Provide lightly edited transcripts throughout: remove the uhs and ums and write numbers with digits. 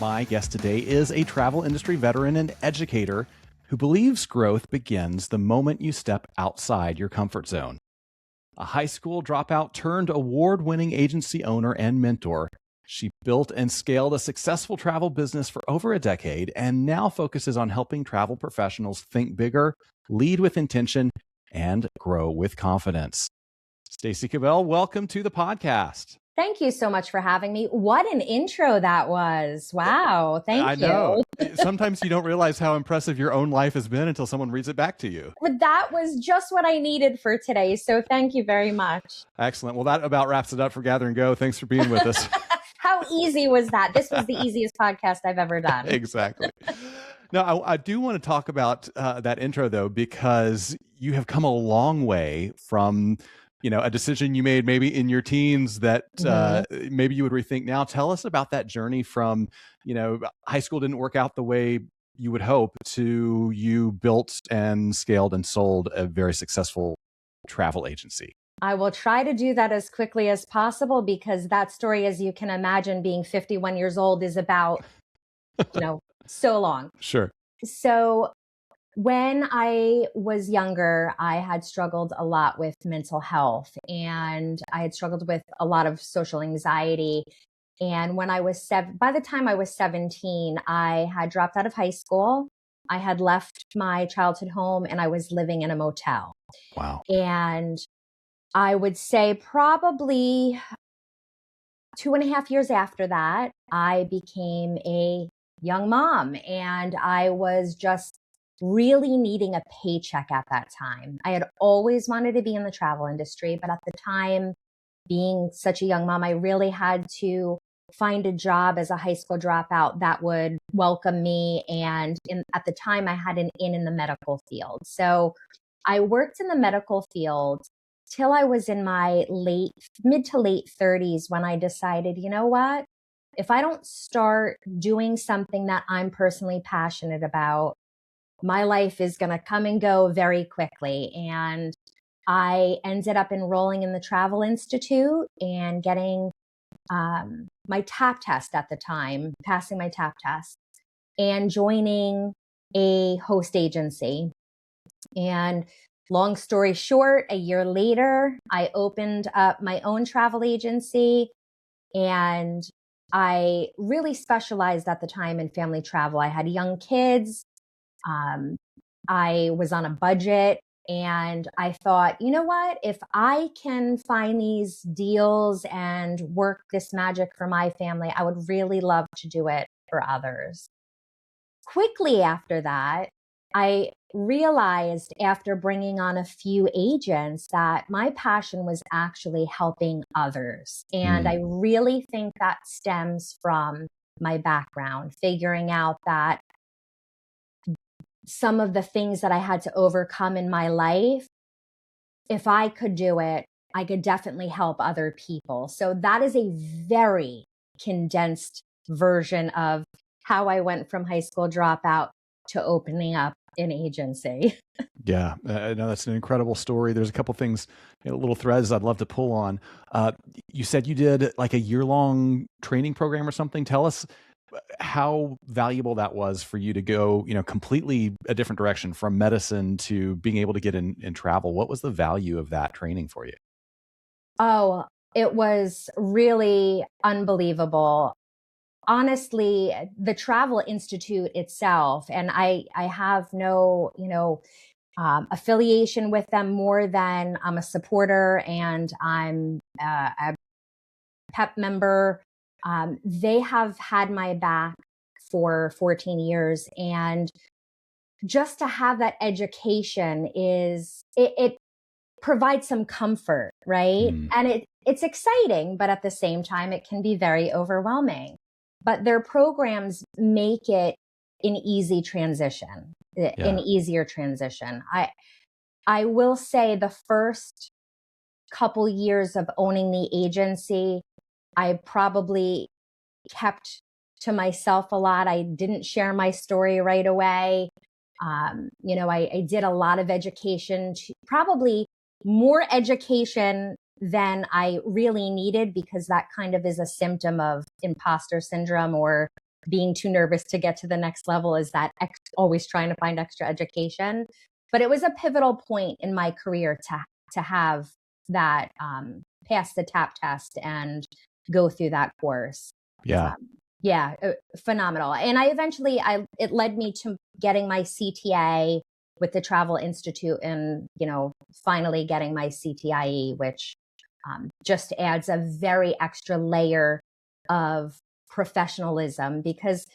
My guest today is a travel industry veteran and educator who believes growth begins the moment you step outside your comfort zone. A high school dropout turned award-winning agency owner and mentor, she built and scaled a successful travel business for over a decade and now focuses on helping travel professionals think bigger, lead with intention, and grow with confidence. Stacey Cabell, welcome to the podcast. Thank you so much for having me. What an intro that was. Wow. Thank you. I know. Sometimes you don't realize how impressive your own life has been until someone reads it back to you. But that was just what I needed for today. So thank you very much. Excellent. Well, that about wraps it up for Gather and Go. Thanks for being with us. How easy was that? This was the easiest podcast I've ever done. Exactly. Now, I do want to talk about that intro, though, because you have come a long way from a decision you made maybe in your teens that maybe you would rethink now. Tell us about that journey from, high school didn't work out the way you would hope to you built and scaled and sold a very successful travel agency. I will try to do that as quickly as possible because that story, as you can imagine, being 51 years old is about, so long. Sure. So when I was younger, I had struggled a lot with mental health and I had struggled with a lot of social anxiety. And when I was by the time I was 17, I had dropped out of high school. I had left my childhood home and I was living in a motel. Wow. And I would say probably 2.5 years after that, I became a young mom and I was just really needing a paycheck at that time. I had always wanted to be in the travel industry, but at the time, being such a young mom, I really had to find a job as a high school dropout that would welcome me. And at the time, I had an in the medical field. So I worked in the medical field till I was in my mid to late 30s when I decided, you know what? If I don't start doing something that I'm personally passionate about, my life is going to come and go very quickly. And I ended up enrolling in the Travel Institute and getting my TAP test at the time, passing my TAP test, and joining a host agency. And long story short, a year later, I opened up my own travel agency and I really specialized at the time in family travel. I had young kids. I was on a budget and I thought, you know what, if I can find these deals and work this magic for my family, I would really love to do it for others. Quickly after that, I realized after bringing on a few agents that my passion was actually helping others. And I really think that stems from my background, figuring out that some of the things that I had to overcome in my life, if I could do it, I could definitely help other people. So that is a very condensed version of how I went from high school dropout to opening up an agency. Yeah, no, that's an incredible story. There's a couple things, little threads I'd love to pull on. You said you did like a year-long training program or something. Tell us how valuable that was for you to go, completely a different direction from medicine to being able to get in travel. What was the value of that training for you? Oh, it was really unbelievable. Honestly, the Travel Institute itself, and I have no, affiliation with them more than I'm a supporter and I'm a PEP member. They have had my back for 14 years. And just to have that education it provides some comfort, right? And it's exciting, but at the same time, it can be very overwhelming. But their programs make it an easy transition, an easier transition. I will say the first couple years of owning the agency, I probably kept to myself a lot. I didn't share my story right away. I did a lot of education, probably more education than I really needed, because that kind of is a symptom of imposter syndrome or being too nervous to get to the next level is that always trying to find extra education. But it was a pivotal point in my career to have that pass the TAP test and go through that course. Yeah. Yeah, phenomenal. And it led me to getting my CTA with the Travel Institute and, finally getting my CTIE, which just adds a very extra layer of professionalism, because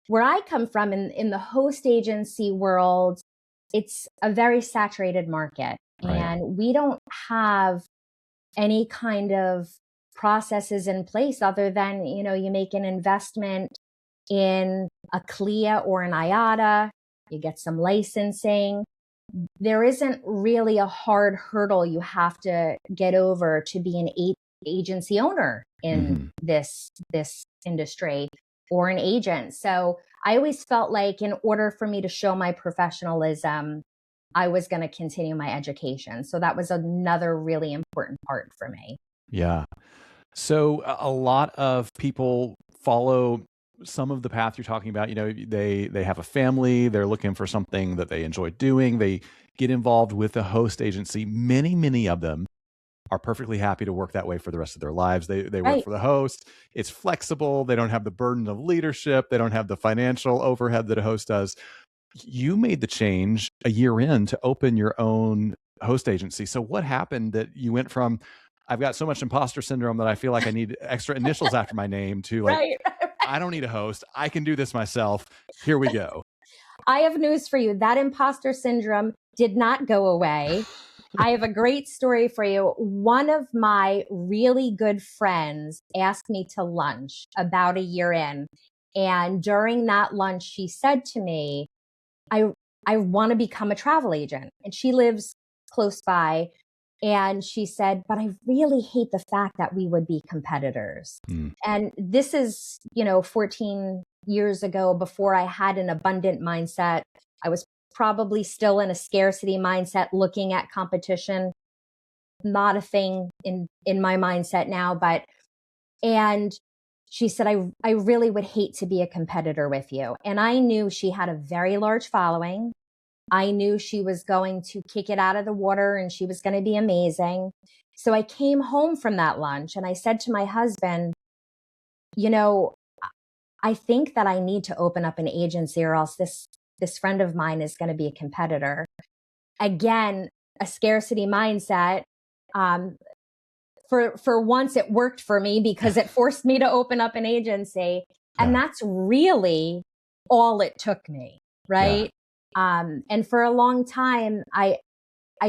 where I come from in the host agency world, it's a very saturated market, Right. and we don't have any kind of processes in place other than, you make an investment in a CLIA or an IATA, you get some licensing. There isn't really a hard hurdle you have to get over to be an agency owner in this industry or an agent. So I always felt like in order for me to show my professionalism, I was going to continue my education. So that was another really important part for me. Yeah. So a lot of people follow some of the path you're talking about. They have a family, they're looking for something that they enjoy doing. They get involved with a host agency. Many of them are perfectly happy to work that way for the rest of their lives. They work Right. for the host. It's flexible. They don't have the burden of leadership. They don't have the financial overhead that a host does. You made the change a year in to open your own host agency. So what happened that you went from, I've got so much imposter syndrome that I feel like I need extra initials after my name, to like, Right. I don't need a host. I can do this myself. Here we go. I have news for you. That imposter syndrome did not go away. I have a great story for you. One of my really good friends asked me to lunch about a year in. And during that lunch, she said to me, I want to become a travel agent. And she lives close by. And she said, but I really hate the fact that we would be competitors. And this is, 14 years ago, before I had an abundant mindset. I was probably still in a scarcity mindset, looking at competition. Not a thing in my mindset now, and she said, I really would hate to be a competitor with you. And I knew she had a very large following. I knew she was going to kick it out of the water and she was going to be amazing. So I came home from that lunch and I said to my husband, I think that I need to open up an agency, or else this friend of mine is going to be a competitor. Again, a scarcity mindset. For once it worked for me because it forced me to open up an agency. And that's really all it took me. Right. And for a long time, I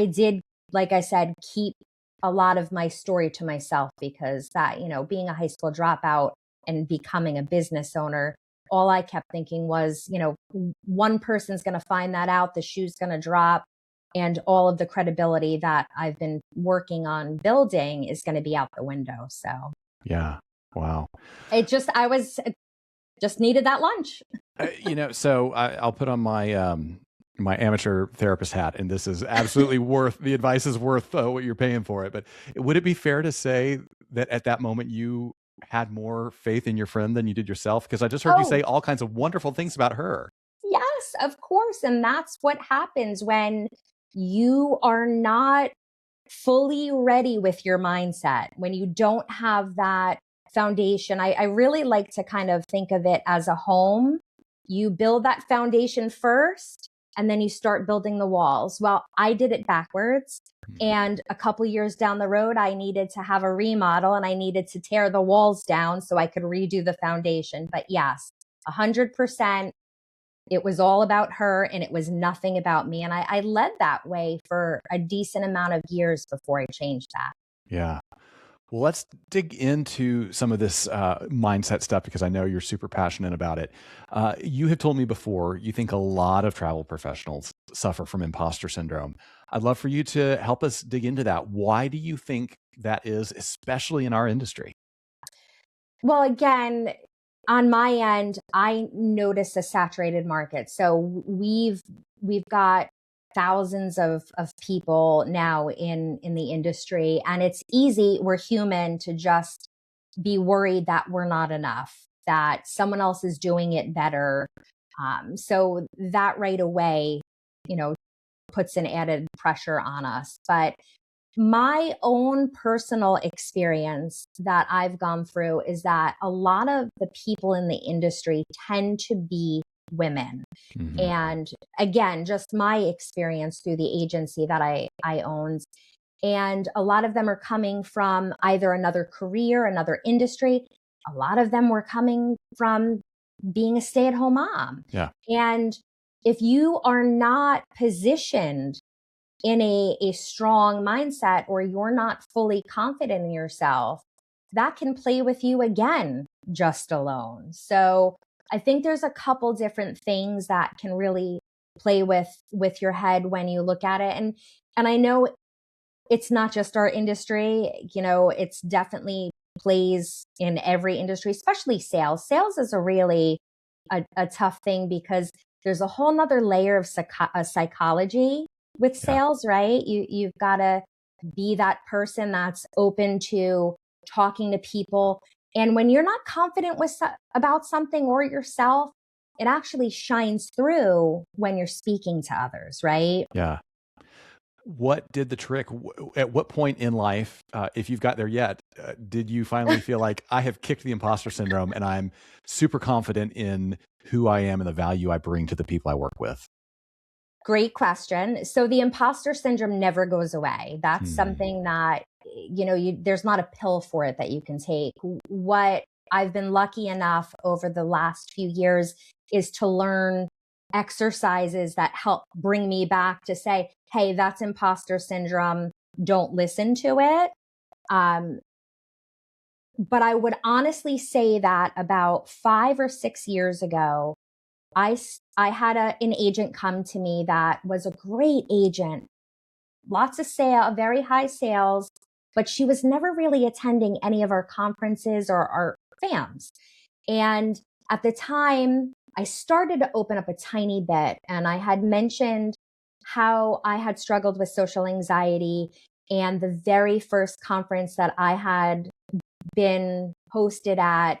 did, like I said, keep a lot of my story to myself, because that, being a high school dropout and becoming a business owner, all I kept thinking was, one person's going to find that out, the shoe's going to drop, and all of the credibility that I've been working on building is going to be out the window. So yeah. Wow. I just needed that lunch. So I'll put on my my amateur therapist hat, and this is absolutely the advice is worth what you're paying for it. But would it be fair to say that at that moment you had more faith in your friend than you did yourself? Because I just heard you say all kinds of wonderful things about her. Yes, of course. And that's what happens when you are not fully ready with your mindset, when you don't have that foundation. I really like to kind of think of it as a home. You build that foundation first, and then you start building the walls. Well, I did it backwards. And a couple years down the road, I needed to have a remodel and I needed to tear the walls down so I could redo the foundation. But yes, 100%. It was all about her and it was nothing about me. And I led that way for a decent amount of years before I changed that. Yeah. Well, let's dig into some of this mindset stuff, because I know you're super passionate about it. You have told me before, you think a lot of travel professionals suffer from imposter syndrome. I'd love for you to help us dig into that. Why do you think that is, especially in our industry? Well, again, on my end, I notice a saturated market. So we've got thousands of people now in the industry, and it's easy, we're human, to just be worried that we're not enough. that someone else is doing it better. So that right away, puts an added pressure on us. But my own personal experience that I've gone through is that a lot of the people in the industry tend to be women. Mm-hmm. And again, just my experience through the agency that I owned. And a lot of them are coming from either another career, another industry. A lot of them were coming from being a stay-at-home mom. Yeah. And if you are not positioned in a strong mindset, or you're not fully confident in yourself, that can play with you again, just alone. So I think there's a couple different things that can really play with your head when you look at it. And I know it's not just our industry, it's definitely plays in every industry, especially sales. Sales is a really a tough thing because there's a whole nother layer of psychology with sales, right? You've got to be that person that's open to talking to people. And when you're not confident about something or yourself, it actually shines through when you're speaking to others, right? Yeah. What did the trick? At what point in life, if you've got there yet, did you finally feel like I have kicked the imposter syndrome and I'm super confident in who I am and the value I bring to the people I work with? Great question. So the imposter syndrome never goes away. That's something that, there's not a pill for it that you can take. What I've been lucky enough over the last few years is to learn exercises that help bring me back to say, hey, that's imposter syndrome. Don't listen to it. But I would honestly say that about 5 or 6 years ago, I had an agent come to me that was a great agent, lots of very high sales, but she was never really attending any of our conferences or our FAMs. And at the time, I started to open up a tiny bit, and I had mentioned how I had struggled with social anxiety. And the very first conference that I had been hosted at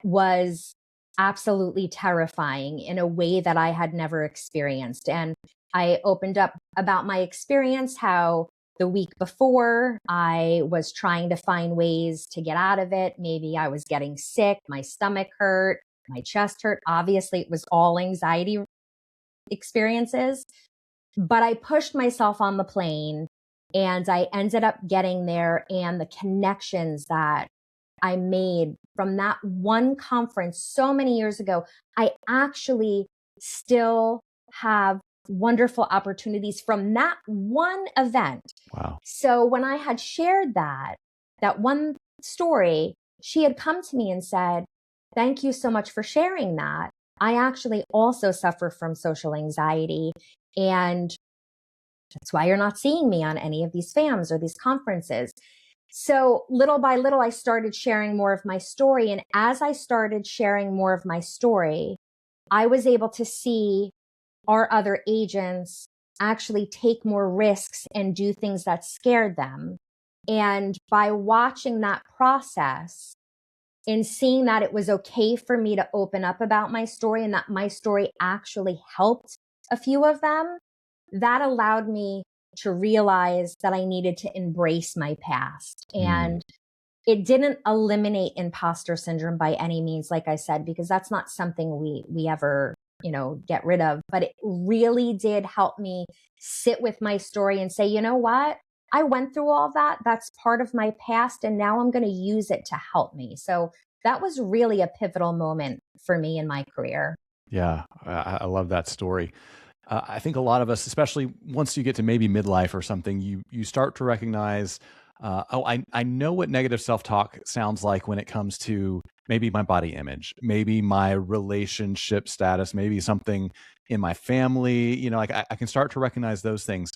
was absolutely terrifying in a way that I had never experienced. And I opened up about my experience, how the week before I was trying to find ways to get out of it. Maybe I was getting sick, my stomach hurt, my chest hurt. Obviously, it was all anxiety experiences. But I pushed myself on the plane and I ended up getting there, and the connections that I made from that one conference so many years ago, I actually still have wonderful opportunities from that one event. Wow. So when I had shared that one story, she had come to me and said, thank you so much for sharing that. I actually also suffer from social anxiety, and that's why you're not seeing me on any of these FAMs or these conferences. So little by little, I started sharing more of my story. And as I started sharing more of my story, I was able to see our other agents actually take more risks and do things that scared them. And by watching that process and seeing that it was okay for me to open up about my story and that my story actually helped a few of them, that allowed me to realize that I needed to embrace my past. And it didn't eliminate imposter syndrome by any means, like I said, because that's not something we ever, get rid of. But it really did help me sit with my story and say, you know what? I went through all that. That's part of my past. And now I'm going to use it to help me. So that was really a pivotal moment for me in my career. Yeah, I love that story. I think a lot of us, especially once you get to maybe midlife or something, you start to recognize, I know what negative self-talk sounds like when it comes to maybe my body image, maybe my relationship status, maybe something in my family. Like I can start to recognize those things.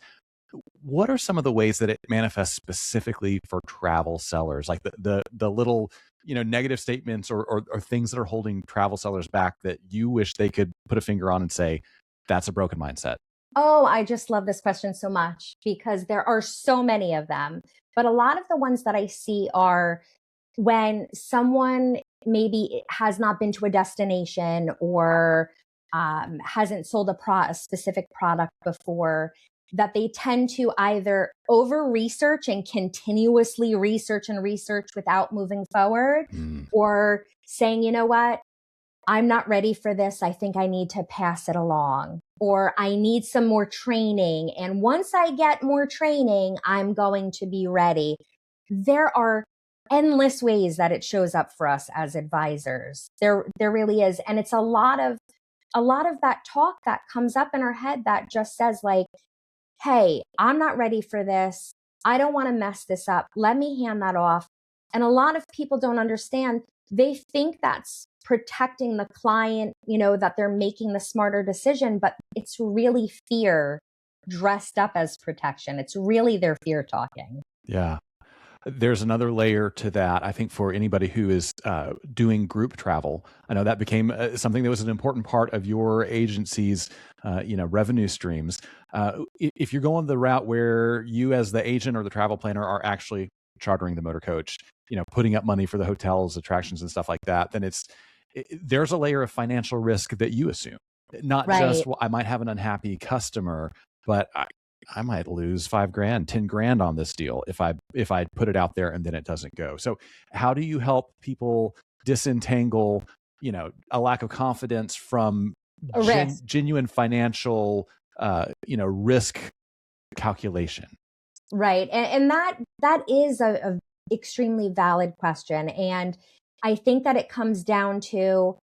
What are some of the ways that it manifests specifically for travel sellers, like the little negative statements or things that are holding travel sellers back that you wish they could put a finger on and say, that's a broken mindset? Oh, I just love this question so much because there are so many of them. But a lot of the ones that I see are when someone maybe has not been to a destination or hasn't sold a specific product before, that they tend to either over research and continuously research and research without moving forward, or saying, you know what, I'm not ready for this. I think I need to pass it along, or I need some more training. And once I get more training, I'm going to be ready. There are endless ways that it shows up for us as advisors. There really is. And it's a lot of that talk that comes up in our head that just says like, hey, I'm not ready for this. I don't want to mess this up. Let me hand that off. And a lot of people don't understand. They think that's protecting the client, that they're making the smarter decision, but it's really fear dressed up as protection. It's really their fear talking. Yeah. There's another layer to that. I think for anybody who is doing group travel, I know that became something that was an important part of your agency's, revenue streams. If you're going the route where you, as the agent or the travel planner, are actually chartering the motor coach, putting up money for the hotels, attractions, and stuff like that, then there's a layer of financial risk that you assume. Not just, well, I might have an unhappy customer, but I might lose $5,000, $10,000 on this deal if I put it out there and then it doesn't go. So how do you help people disentangle, a lack of confidence from genuine financial, risk calculation? Right. And that is a extremely valid question. And I think that it comes down to,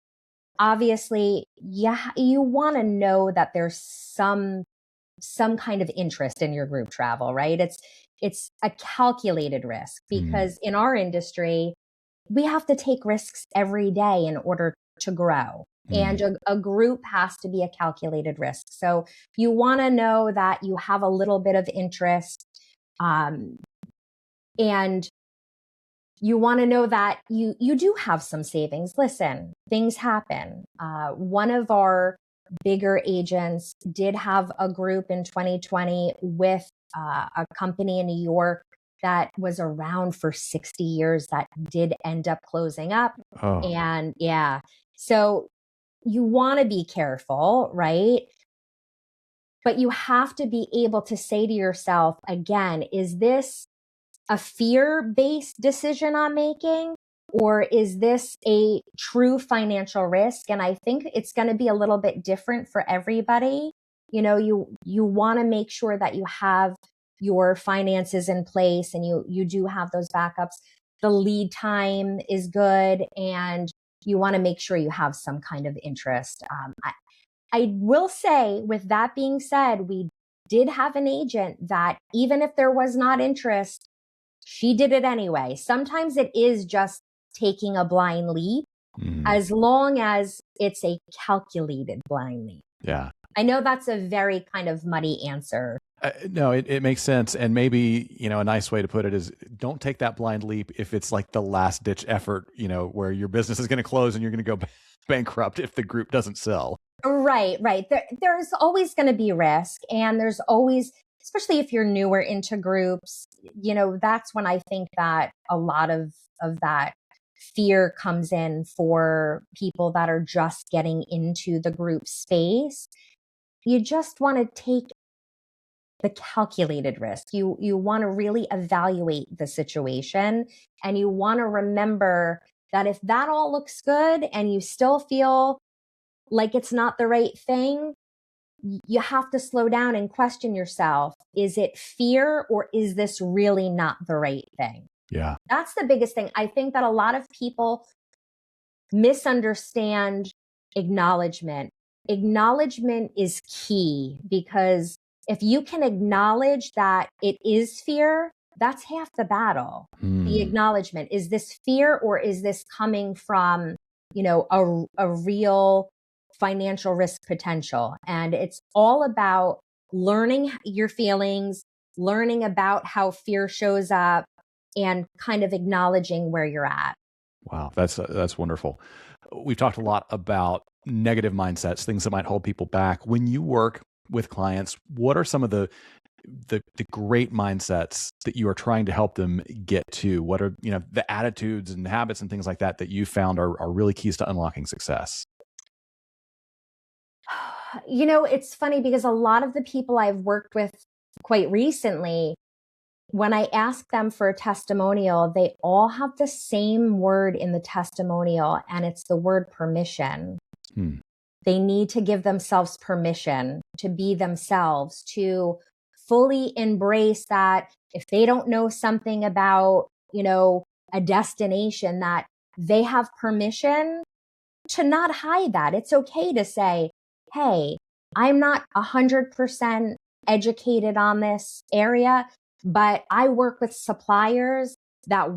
obviously, you want to know that there's some kind of interest in your group travel, right? It's a calculated risk, because in our industry, we have to take risks every day in order to grow. And a group has to be a calculated risk. So you want to know that you have a little bit of interest, and you want to know that you do have some savings. Listen, things happen. One of our bigger agents did have a group in 2020 with a company in New York that was around for 60 years that did end up closing up. Oh. And yeah, so you want to be careful, right? But you have to be able to say to yourself, again, is this a fear-based decision I'm making, or is this a true financial risk? And I think it's going to be a little bit different for everybody. You want to make sure that you have your finances in place and you do have those backups. The lead time is good, and you want to make sure you have some kind of interest. I will say, with that being said, we did have an agent that even if there was not interest, she did it anyway. Sometimes it is just taking a blind leap, as long as it's a calculated blind leap. Yeah. I know that's a very kind of muddy answer. No, it makes sense. And maybe, a nice way to put it is, don't take that blind leap if it's like the last ditch effort, where your business is going to close and you're going to go bankrupt if the group doesn't sell. Right. There's always going to be risk, and there's always, especially if you're newer into groups, that's when I think that a lot of that fear comes in for people that are just getting into the group space. You just want to take the calculated risk. You want to really evaluate the situation, and you want to remember that if that all looks good and you still feel like it's not the right thing, you have to slow down and question yourself. Is it fear, or is this really not the right thing? Yeah. That's the biggest thing. I think that a lot of people misunderstand acknowledgement. Acknowledgement is key, because if you can acknowledge that it is fear, that's half the battle. The acknowledgement. Is this fear, or is this coming from, a real financial risk potential? And it's all about learning your feelings, learning about how fear shows up, and kind of acknowledging where you're at. Wow, that's wonderful. We've talked a lot about negative mindsets, things that might hold people back. When you work with clients, what are some of the the great mindsets that you are trying to help them get to? What are, the attitudes and habits and things like that that you found are really keys to unlocking success? It's funny because a lot of the people I've worked with quite recently, when I ask them for a testimonial, they all have the same word in the testimonial, and it's the word permission. They need to give themselves permission to be themselves, to fully embrace that if they don't know something about, a destination, that they have permission to not hide that. It's okay to say, hey, I'm not 100% educated on this area, but I work with suppliers that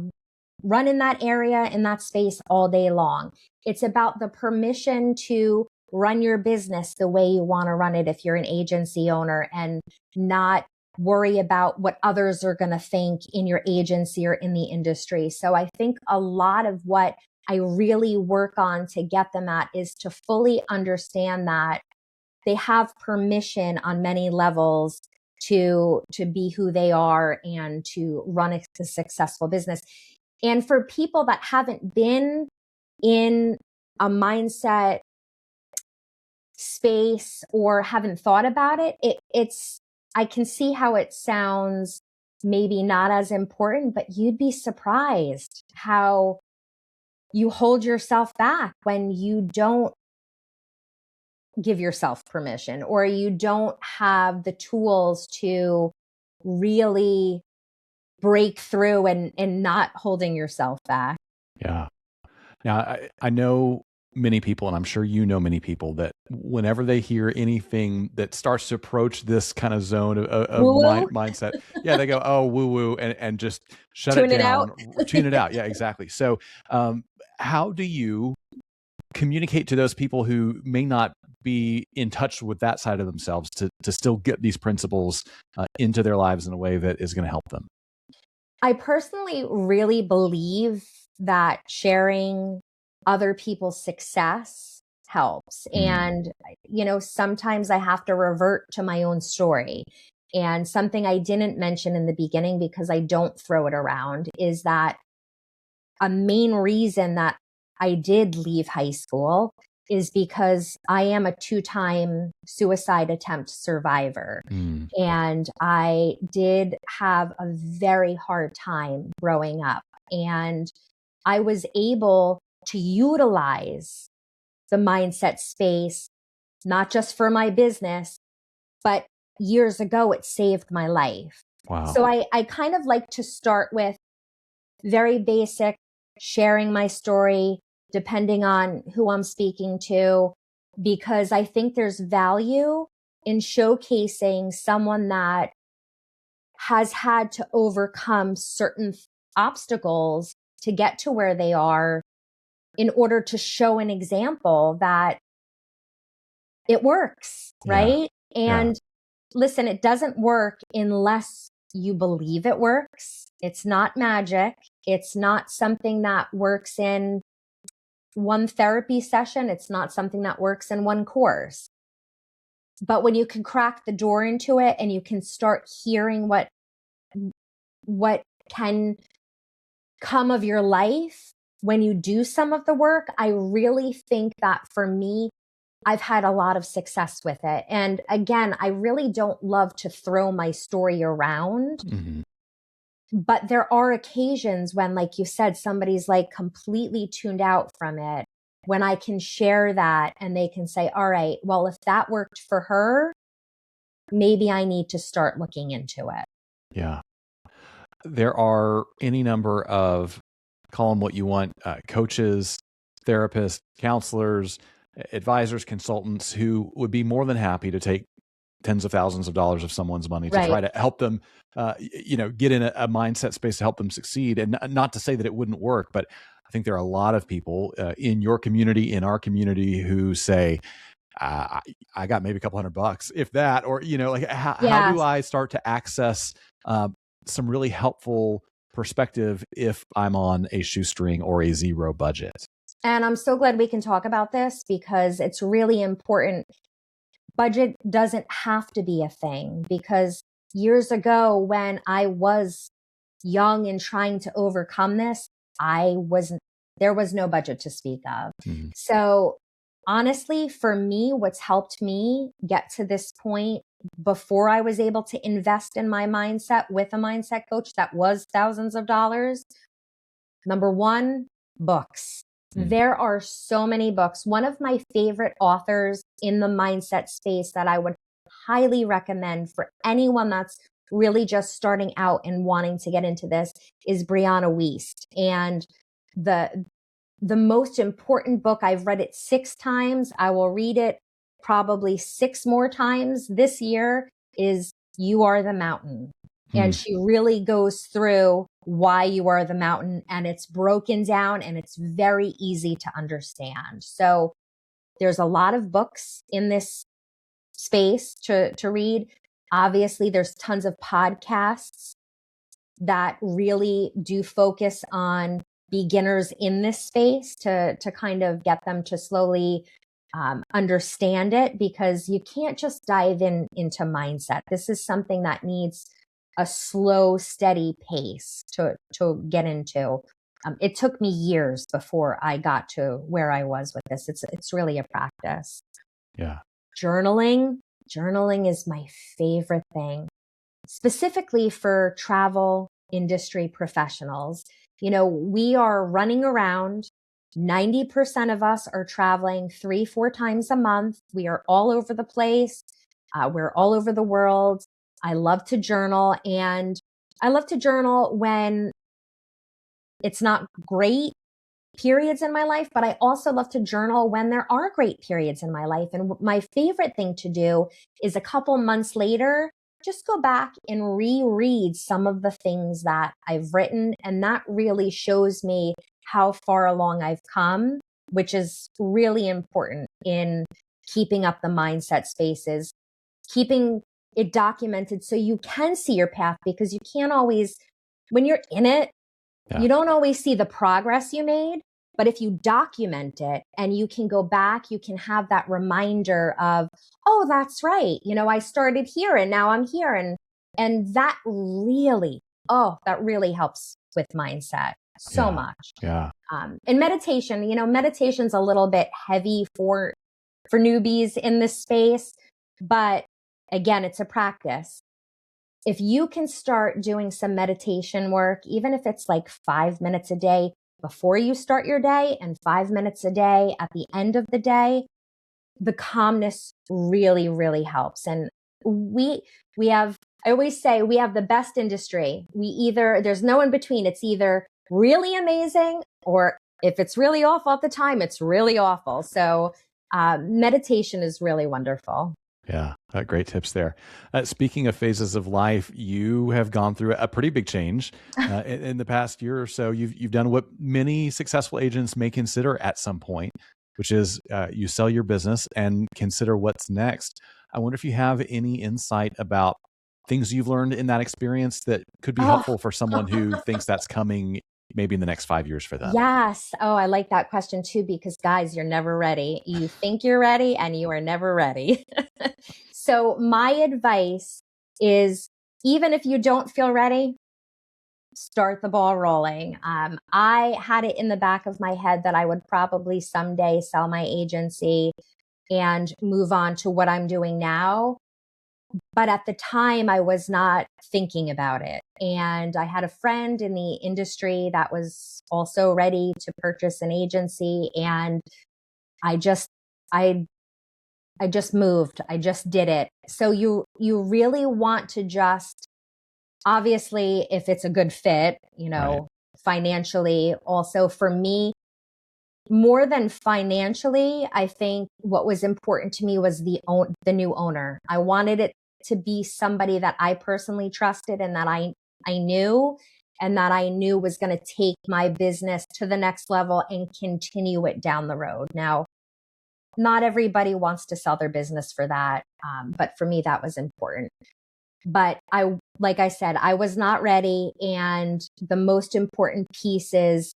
run in that area, in that space all day long. It's about the permission to run your business the way you want to run it if you're an agency owner, and not worry about what others are going to think in your agency or in the industry. So I think a lot of what I really work on to get them at is to fully understand that they have permission on many levels to be who they are and to run a successful business. And for people that haven't been in a mindset space or haven't thought about it, it's I can see how it sounds maybe not as important, but you'd be surprised how you hold yourself back when you don't give yourself permission, or you don't have the tools to really break through and not holding yourself back. Yeah. Now, I know many people, and I'm sure you know many people, that whenever they hear anything that starts to approach this kind of zone of mindset, yeah, they go, oh, woo woo, and just shut it down, tune it out. Yeah, exactly. So how do you communicate to those people who may not be in touch with that side of themselves to still get these principles into their lives in a way that is going to help them? I personally really believe that sharing other people's success helps. And, sometimes I have to revert to my own story. And something I didn't mention in the beginning, because I don't throw it around, is that a main reason that I did leave high school is because I am a 2-time suicide attempt survivor. And I did have a very hard time growing up. And I was able to utilize the mindset space, not just for my business, but years ago, it saved my life. Wow. So I kind of like to start with very basic, sharing my story, depending on who I'm speaking to, because I think there's value in showcasing someone that has had to overcome certain obstacles to get to where they are, in order to show an example that it works, right? And listen, it doesn't work unless you believe it works. It's not magic. It's not something that works in one therapy session. It's not something that works in one course. But when you can crack the door into it and you can start hearing what can come of your life when you do some of the work, I really think that for me, I've had a lot of success with it. And again, I really don't love to throw my story around. But there are occasions when, like you said, somebody's like completely tuned out from it, when I can share that and they can say, all right, well, if that worked for her, maybe I need to start looking into it. Yeah. There are any number of, call them what you want, coaches, therapists, counselors, advisors, consultants who would be more than happy to take tens of thousands of dollars of someone's money to try to help them, get in a mindset space to help them succeed. And not to say that it wouldn't work, but I think there are a lot of people in your community, in our community, who say, I got maybe a couple $100, if that, or, how do I start to access some really helpful perspective if I'm on a shoestring or a zero budget? And I'm so glad we can talk about this, because it's really important. Budget doesn't have to be a thing, because years ago when I was young and trying to overcome this, there was no budget to speak of. Mm-hmm. So honestly, for me, what's helped me get to this point before I was able to invest in my mindset with a mindset coach that was thousands of dollars, number one, books. There are so many books. One of my favorite authors in the mindset space that I would highly recommend for anyone that's really just starting out and wanting to get into this is Brianna Wiest. And the most important book, I've read it 6 times. I will read it probably 6 more times this year, is You Are the Mountain. And she really goes through why you are the mountain, and it's broken down and it's very easy to understand. So there's a lot of books in this space to read. Obviously, there's tons of podcasts that really do focus on beginners in this space to kind of get them to slowly understand it, because you can't just dive into mindset. This is something that needs a slow, steady pace to get into. It took me years before I got to where I was with this. It's really a practice. Yeah. Journaling is my favorite thing, specifically for travel industry professionals. You know, we are running around. 90% of us are traveling 3-4 times a month. We are all over the place. We're all over the world. I love to journal, and I love to journal when it's not great periods in my life, but I also love to journal when there are great periods in my life. And my favorite thing to do is a couple months later, just go back and reread some of the things that I've written. And that really shows me how far along I've come, which is really important in keeping up the mindset spaces, keeping it documented so you can see your path, because you can't always, when you're in it, you don't always see the progress you made. But if you document it and you can go back, you can have that reminder of, oh, that's right. You know, I started here and now I'm here. And that really helps with mindset so much. Yeah. And meditation, you know, meditation's a little bit heavy for newbies in this space, but again, it's a practice. If you can start doing some meditation work, even if it's like 5 minutes a day before you start your day and 5 minutes a day at the end of the day, the calmness really, really helps. And we have, I always say, we have the best industry. There's no in between. It's either really amazing, or if it's really awful at the time, it's really awful. So meditation is really wonderful. Yeah, great tips there. Speaking of phases of life, you have gone through a pretty big change in the past year or so. You've done what many successful agents may consider at some point, which is you sell your business and consider what's next. I wonder if you have any insight about things you've learned in that experience that could be helpful for someone who thinks that's coming maybe in the next 5 years for them. Yes. Oh, I like that question too, because guys, you're never ready. You think you're ready and you are never ready. So my advice is, even if you don't feel ready, start the ball rolling. I had it in the back of my head that I would probably someday sell my agency and move on to what I'm doing now. But at the time, I was not thinking about it. And I had a friend in the industry that was also ready to purchase an agency. And I just moved. I just did it. So you really want to just, obviously, if it's a good fit, you know, financially. Also, for me, more than financially, I think what was important to me was the new owner. I wanted it to be somebody that I personally trusted and that I knew, and that I knew was going to take my business to the next level and continue it down the road. Now, not everybody wants to sell their business for that. But for me, that was important. But like I said, I was not ready. And the most important piece is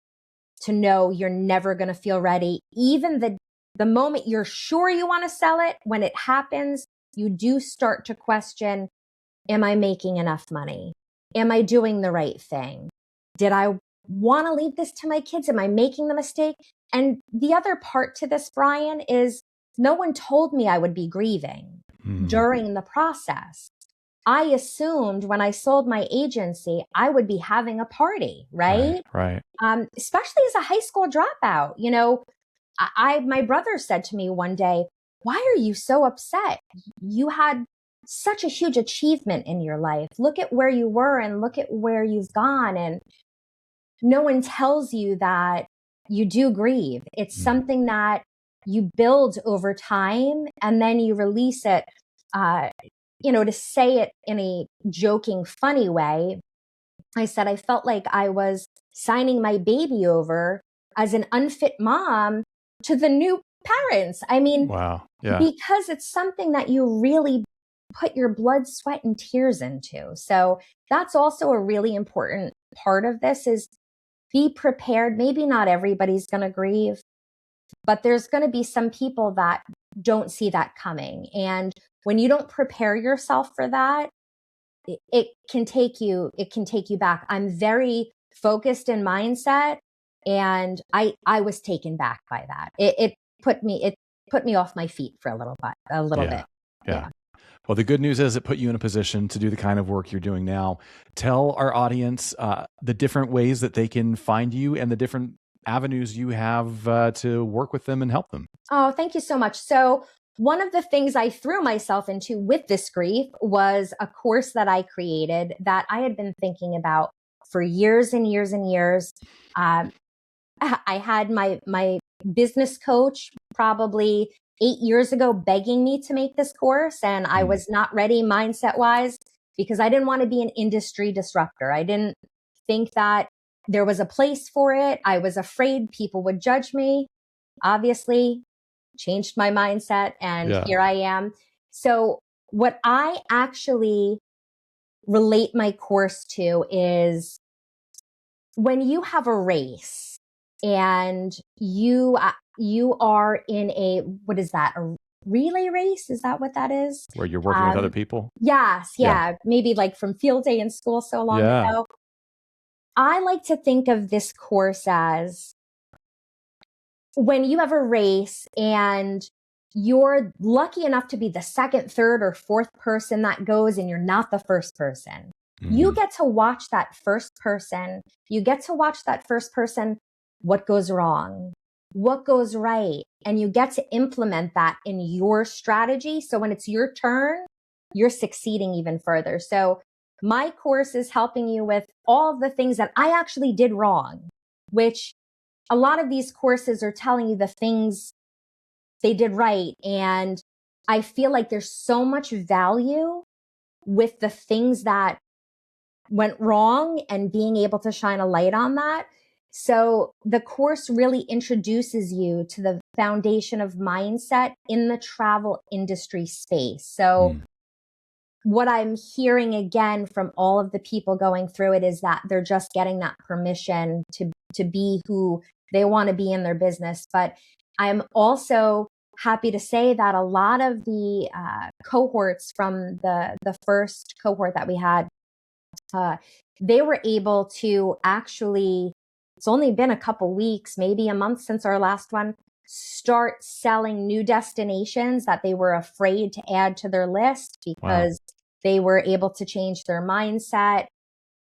to know you're never going to feel ready. Even the moment you're sure you want to sell it, when it happens, you do start to question, Am I making enough money? Am I doing the right thing? Did I want to leave this to my kids? Am I making the mistake? And the other part to this, Brian, is no one told me I would be grieving during the process. I assumed when I sold my agency, I would be having a party, right? Right. Especially as a high school dropout. My brother said to me one day, "Why are you so upset? You had such a huge achievement in your life. Look at where you were and look at where you've gone." And no one tells you that you do grieve. It's something that you build over time and then you release it. To say it in a joking, funny way, I said I felt like I was signing my baby over as an unfit mom to the new parents. I mean, wow. Yeah. because it's something that you really put your blood, sweat, and tears into. So that's also a really important part of this is be prepared. Maybe not everybody's going to grieve, but there's going to be some people that don't see that coming. And when you don't prepare yourself for that, it can take you back. I'm very focused in mindset, and I was taken back by that. It put me off my feet for a little bit. Yeah. Well, the good news is it put you in a position to do the kind of work you're doing now. Tell our audience the different ways that they can find you and the different avenues you have to work with them and help them. Oh, thank you so much. So one of the things I threw myself into with this grief was a course that I created that I had been thinking about for years and years and years. I had my business coach probably 8 years ago begging me to make this course, and I was not ready mindset wise because I didn't want to be an industry disruptor. I didn't think that there was a place for it. I was afraid people would judge me. Obviously, changed my mindset, and here I am. So what I actually relate my course to is when you have a race and you are in what is that? A relay race? Is that what that is? Where you're working with other people? Yes. Yeah. Maybe like from field day in school so long ago. I like to think of this course as when you have a race and you're lucky enough to be the second, third, or fourth person that goes and you're not the first person. You get to watch that first person. You get to watch that first person, what goes wrong, what goes right, and you get to implement that in your strategy. So when it's your turn, you're succeeding even further. So my course is helping you with all of the things that I actually did wrong, which a lot of these courses are telling you the things they did right. And I feel like there's so much value with the things that went wrong and being able to shine a light on that. So the course really introduces you to the foundation of mindset in the travel industry space. So what I'm hearing again from all of the people going through it is that they're just getting that permission to be who they want to be in their business. But I'm also happy to say that a lot of the cohorts from the first cohort that we had, they were able to actually, it's only been a couple weeks, maybe a month since our last one, start selling new destinations that they were afraid to add to their list because they were able to change their mindset.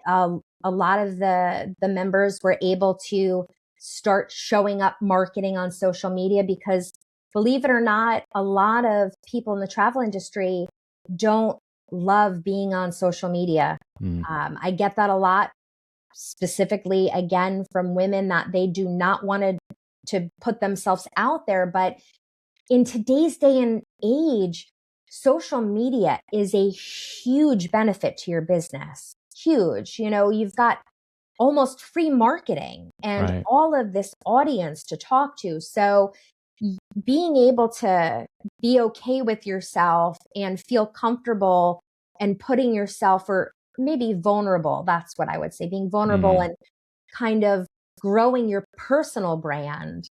A lot of the members were able to start showing up marketing on social media because, believe it or not, a lot of people in the travel industry don't love being on social media. I get that a lot, specifically, again, from women that they do not want to put themselves out there. But in today's day and age, social media is a huge benefit to your business. Huge. You've got almost free marketing and all of this audience to talk to. So being able to be okay with yourself and feel comfortable and putting yourself, or maybe vulnerable, that's what I would say, being vulnerable and kind of growing your personal brand.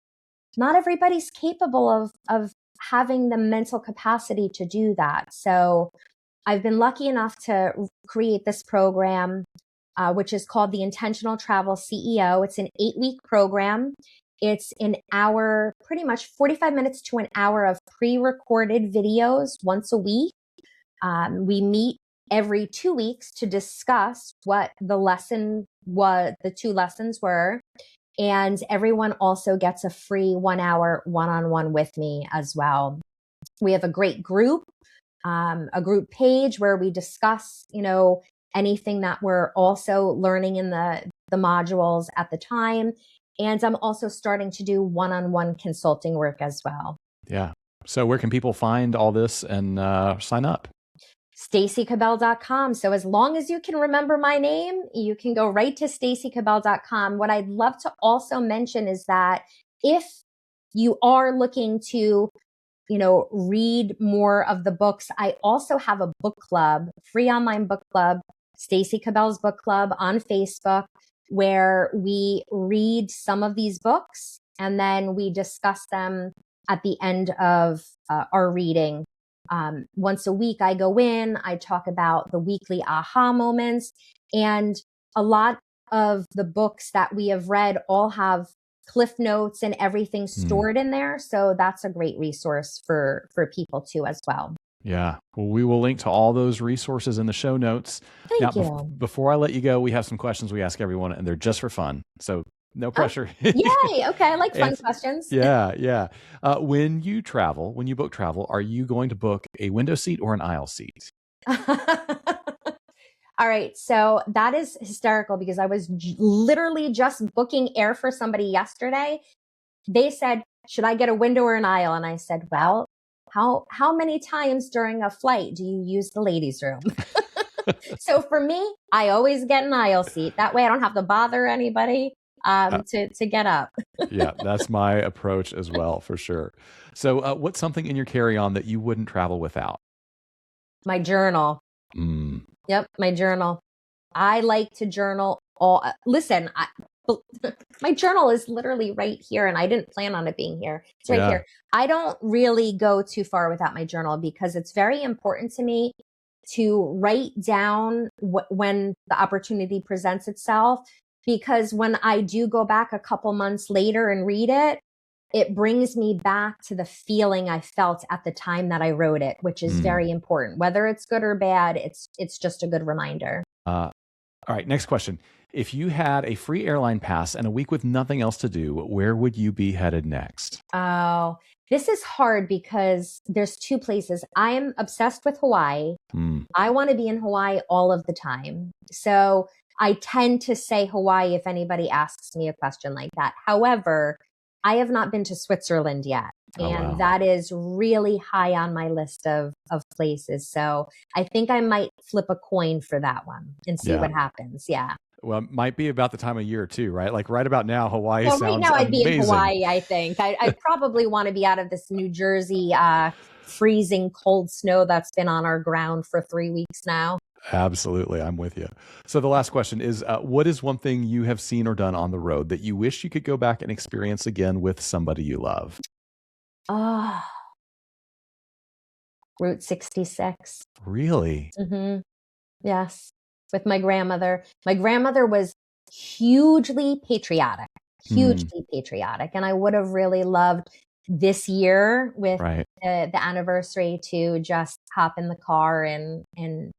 Not everybody's capable of having the mental capacity to do that. So I've been lucky enough to create this program, which is called the Intentional Travel CEO. It's an 8-week program. It's an hour, pretty much 45 minutes to an hour of pre-recorded videos once a week. We meet every 2 weeks to discuss what the 2 lessons were. And everyone also gets a free 1-hour one-on-one with me as well. We have a great group, a group page where we discuss, anything that we're also learning in the modules at the time. And I'm also starting to do one-on-one consulting work as well. Yeah. So where can people find all this and sign up? StacyCabell.com. So as long as you can remember my name, you can go right to StacyCabell.com. What I'd love to also mention is that if you are looking to, read more of the books, I also have a book club, free online book club, Stacy Cabell's book club on Facebook, where we read some of these books and then we discuss them at the end of our reading. Once a week, I go in, I talk about the weekly aha moments, and a lot of the books that we have read all have cliff notes and everything stored in there. So that's a great resource for people too as well. Yeah. Well, we will link to all those resources in the show notes. Thank you. Before I let you go, we have some questions we ask everyone, and they're just for fun. So no pressure. Yay. Okay. I like fun questions. Yeah. Yeah. When you book travel, are you going to book a window seat or an aisle seat? All right. So that is hysterical because I was literally just booking air for somebody yesterday. They said, should I get a window or an aisle? And I said, well, how many times during a flight do you use the ladies' room? So for me, I always get an aisle seat. That way I don't have to bother anybody to get up. Yeah, that's my approach as well, for sure. So what's something in your carry-on that you wouldn't travel without? My journal. Yep, my journal. I like to journal listen, my journal is literally right here and I didn't plan on it being here. It's right here. I don't really go too far without my journal because it's very important to me to write down when the opportunity presents itself. Because when I do go back a couple months later and read it, it brings me back to the feeling I felt at the time that I wrote it, which is very important. Whether it's good or bad, it's just a good reminder. All right, next question. If you had a free airline pass and a week with nothing else to do, where would you be headed next? Oh, this is hard because there's 2 places. I'm obsessed with Hawaii. I want to be in Hawaii all of the time. So I tend to say Hawaii if anybody asks me a question like that. However, I have not been to Switzerland yet. And that is really high on my list of places. So I think I might flip a coin for that one and see what happens. Yeah. Well, it might be about the time of year too, right? Like right about now, Hawaii sounds right now I'd amazing. be in Hawaii, I think. I'd probably want to be out of this New Jersey freezing cold snow that's been on our ground for 3 weeks now. Absolutely. I'm with you. So the last question is, what is one thing you have seen or done on the road that you wish you could go back and experience again with somebody you love? Oh, Route 66. Really? Yes. With my grandmother. My grandmother was hugely patriotic. And I would have really loved this year with the anniversary to just hop in the car and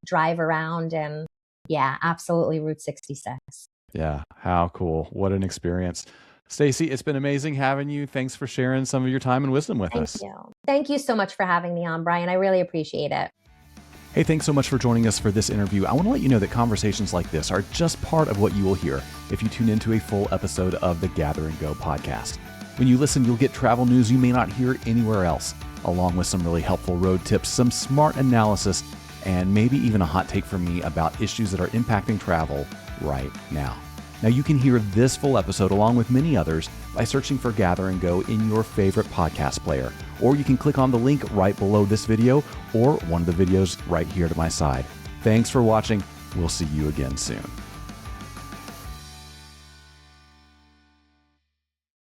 drive around. And yeah, absolutely Route 66. Yeah. How cool. What an experience. Stacy, it's been amazing having you. Thanks for sharing some of your time and wisdom with us. Thank you. Thank you so much for having me on, Brian. I really appreciate it. Hey, thanks so much for joining us for this interview. I want to let you know that conversations like this are just part of what you will hear if you tune into a full episode of the Gather and Go podcast. When you listen, you'll get travel news you may not hear anywhere else, along with some really helpful road tips, some smart analysis, and maybe even a hot take from me about issues that are impacting travel right now. Now, you can hear this full episode along with many others by searching for Gather and Go in your favorite podcast player, or you can click on the link right below this video or one of the videos right here to my side. Thanks for watching. We'll see you again soon.